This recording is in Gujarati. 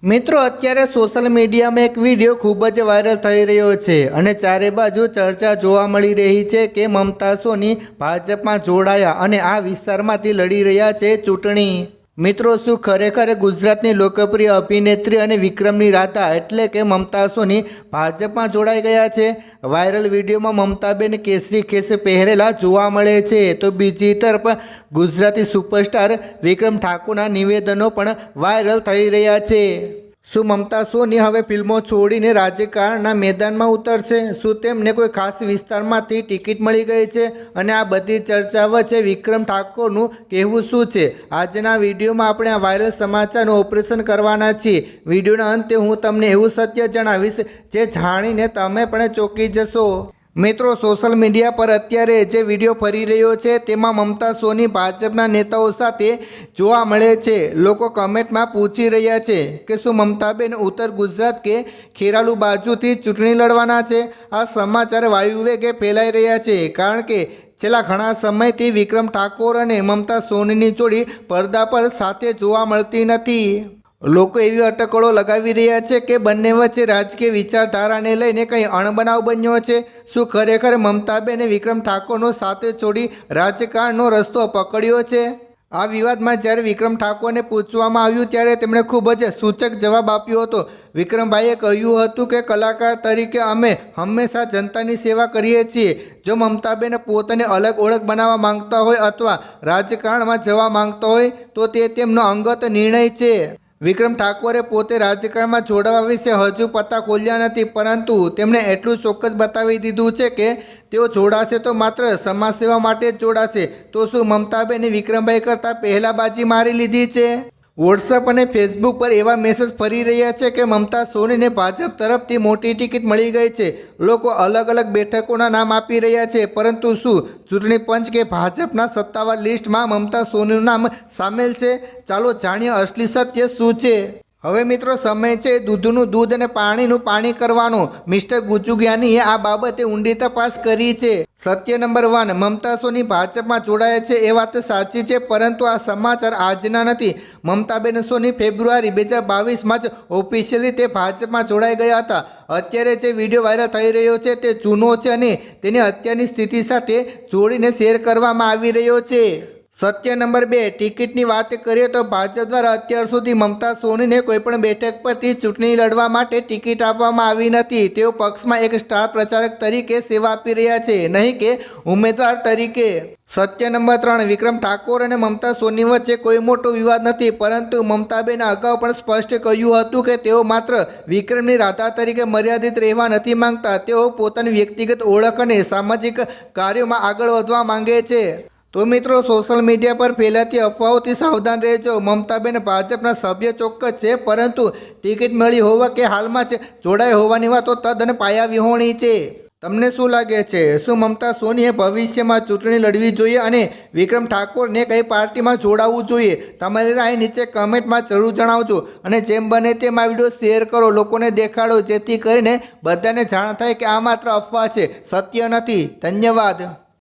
મિત્રો અત્યારે સોશિયલ મીડિયામાં એક વિડીયો ખૂબ જ વાયરલ થઈ રહ્યો છે અને ચારે બાજુ ચર્ચા જોવા મળી રહી છે કે મમતા સોની ભાજપમાં જોડાયા અને આ વિસ્તારમાંથી લડી રહ્યા છે ચૂંટણી। મિત્રો શું ખરેખર ગુજરાતની લોકપ્રિય અભિનેત્રી અને વિક્રમની રાધા એટલે કે મમતા સોની ભાજપમાં જોડાઈ ગયા છે? વાયરલ વિડીયોમાં મમતાબેન કેસરી ખેસ પહેરેલા જોવા મળે છે, તો બીજી તરફ ગુજરાતી સુપરસ્ટાર વિક્રમ ઠાકોરના નિવેદનો પણ વાયરલ થઈ રહ્યા છે। શું મમતા સોની હવે ફિલ્મો છોડીને રાજકારણના મેદાનમાં ઉતરશે? શું તેમને કોઈ ખાસ વિસ્તારમાંથી ટિકિટ મળી ગઈ છે? અને આ બધી ચર્ચા વચ્ચે વિક્રમ ઠાકોરનું કહેવું શું છે? આજના વિડીયોમાં આપણે આ વાયરલ સમાચારનું ઓપરેશન કરવાના છીએ। વિડીયોના અંતે હું તમને એવું સત્ય જણાવીશ જે જાણીને તમે પણ ચોંકી જશો। મિત્રો સોશિયલ મીડિયા પર અત્યારે જે વિડીયો ફરી રહ્યો છે તેમાં મમતા સોની ભાજપના નેતાઓ સાથે જોવા મળે છે। લોકો કમેન્ટમાં પૂછી રહ્યા છે કે શું મમતાબેન ઉત્તર ગુજરાત કે ખેરાલુ બાજુથી ચૂંટણી લડવાના છે? આ સમાચાર વાયુવેગે ફેલાઈ રહ્યા છે કારણ કે છેલ્લા ઘણા સમયથી વિક્રમ ઠાકોર અને મમતા સોનીની જોડી પડદા પર સાથે જોવા મળતી નથી। લોકો એવી અટકળો લગાવી રહ્યા છે કે બંને વચ્ચે રાજકીય વિચારધારાને લઈને કંઈ અણબનાવ બન્યો છે। શું ખરેખર મમતાબેને વિક્રમ ઠાકોરનો સાથે છોડી રાજકારણનો રસ્તો પકડ્યો છે? આ વિવાદમાં જ્યારે વિક્રમ ઠાકોરને પૂછવામાં આવ્યું ત્યારે તેમણે ખૂબ જ સૂચક જવાબ આપ્યો હતો। વિક્રમભાઈએ કહ્યું હતું કે કલાકાર તરીકે અમે હંમેશા જનતાની સેવા કરીએ છીએ। જો મમતાબેન પોતાને અલગ ઓળખ બનાવવા માંગતા હોય અથવા રાજકારણમાં જવા માંગતા હોય તો તે તેમનો અંગત નિર્ણય છે। વિક્રમ ઠાકોરે પોતે રાજકારણમાં જોડાવા વિશે હજુ પત્તા ખોલ્યા નથી, પરંતુ તેમણે એટલું ચોક્કસ બતાવી દીધું છે કે તેઓ જોડાશે તો માત્ર સમાજ સેવા માટે જ જોડાશે। તો શું મમતાબેને વિક્રમભાઈ કરતાં પહેલાં બાજી મારી લીધી છે? વોટ્સઅપ અને ફેસબુક પર એવા મેસેજ ફરી રહ્યા છે કે મમતા સોનીને ભાજપ તરફથી મોટી ટિકિટ મળી ગઈ છે। લોકો અલગ અલગ બેઠકોના નામ આપી રહ્યા છે, પરંતુ શું ચૂંટણી પંચ કે ભાજપના સત્તાવાર લિસ્ટમાં મમતા સોનીનું નામ સામેલ છે? ચાલો જાણીએ અસલી સત્ય શું છે। હવે મિત્રો સમય છે દૂધનું દૂધ અને પાણીનું પાણી કરવાનો। મિસ્ટર ગુજુગિયાનીએ આ બાબતે ઊંડી તપાસ કરી છે। સત્ય નંબર 1, મમતા સોની ભાજપમાં જોડાય છે એ વાત સાચી છે, પરંતુ આ સમાચાર આજના નથી। મમતાબેન સોની ફેબ્રુઆરી 2022માં જ ઓફિશિયલી તે ભાજપમાં જોડાઈ ગયા હતા। અત્યારે જે વિડીયો વાયરલ થઈ રહ્યો છે તે જૂનો છે અને તેને અત્યારની સ્થિતિ સાથે જોડીને શેર કરવામાં આવી રહ્યો છે। સત્ય નંબર 2, ટિકિટની વાત કરીએ તો ભાજપ દ્વારા અત્યાર સુધી મમતા સોનીને કોઈપણ બેઠક પરથી ચૂંટણી લડવા માટે ટિકિટ આપવામાં આવી નથી। તેઓ પક્ષમાં એક સ્ટાર પ્રચારક તરીકે સેવા આપી રહ્યા છે, નહીં કે ઉમેદવાર તરીકે। સત્ય નંબર 3, વિક્રમ ઠાકોર અને મમતા સોની વચ્ચે કોઈ મોટો વિવાદ નથી, પરંતુ મમતાબેને અગાઉ પણ સ્પષ્ટ કહ્યું હતું કે તેઓ માત્ર વિક્રમની રાધા તરીકે મર્યાદિત રહેવા નથી માંગતા। તેઓ પોતાની વ્યક્તિગત ઓળખ અને સામાજિક કાર્યોમાં આગળ વધવા માંગે છે। તો મિત્રો સોશિયલ મીડિયા પર ફેલાતી અફવાઓથી સાવધાન રહેજો। મમતાબેન ભાજપના સભ્ય ચોક્કસ છે, પરંતુ ટિકિટ મળી હોવા કે હાલમાં જ જોડાઈ હોવાની વાતો તદ્દન પાયા વિહોણી છે। તમને શું લાગે છે? શું મમતા સોનીએ ભવિષ્યમાં ચૂંટણી લડવી જોઈએ અને વિક્રમ ઠાકોરને કઈ પાર્ટીમાં જોડાવવું જોઈએ? તમારી રાય નીચે કમેન્ટમાં જરૂર જણાવજો અને જેમ બને તેમ આ વિડીયો શેર કરો, લોકોને દેખાડો, જેથી કરીને બધાને જાણ થાય કે આ માત્ર અફવા છે, સત્ય નથી। ધન્યવાદ।